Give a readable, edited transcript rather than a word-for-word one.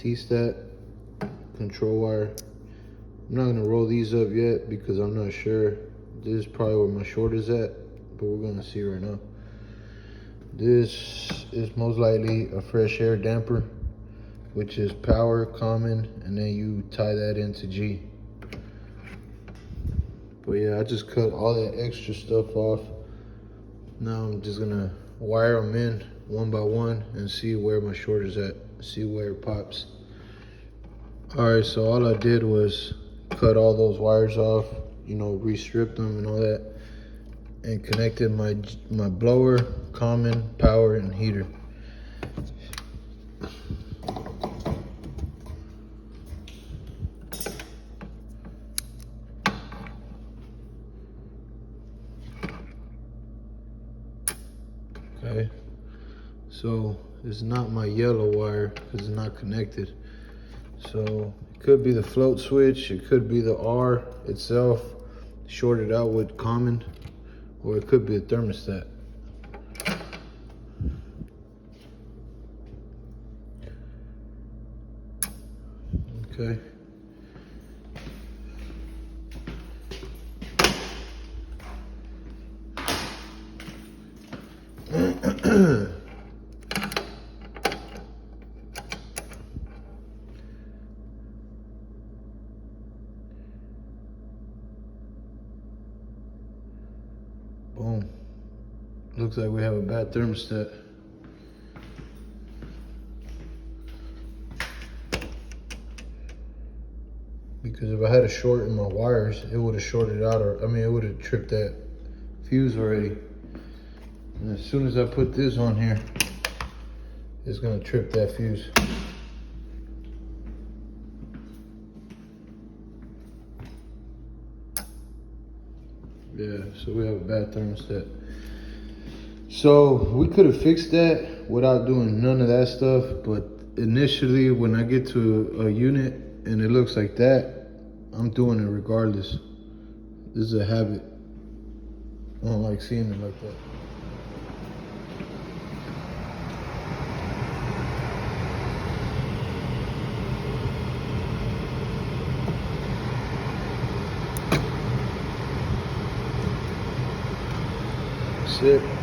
T-stat control wire. I'm not gonna roll these up yet because I'm not sure. This is probably where my short is at, but we're gonna see right now. This is most likely a fresh air damper, which is power, common, and then you tie that into G. But yeah, I just cut all that extra stuff off. Now I'm just gonna wire them in one by one and see where my short is at, see where it pops. All right, so all I did was cut all those wires off, you know, re-stripped them and all that, and connected my blower, common, power, and heater. Okay, so it's not my yellow wire because it's not connected. So it could be the float switch, it could be the R itself shorted out with common, or it could be a thermostat. Okay. Boom. Looks like we have a bad thermostat. Because if I had a short in my wires, it would have shorted out, or I mean, it would have tripped that fuse already. And as soon as I put this on here, it's gonna trip that fuse. Yeah, so we have a bad thermostat. So we could have fixed that without doing none of that stuff, but initially when I get to a unit and it looks like that, I'm doing it regardless. This is a habit. I don't like seeing it like that. That's it.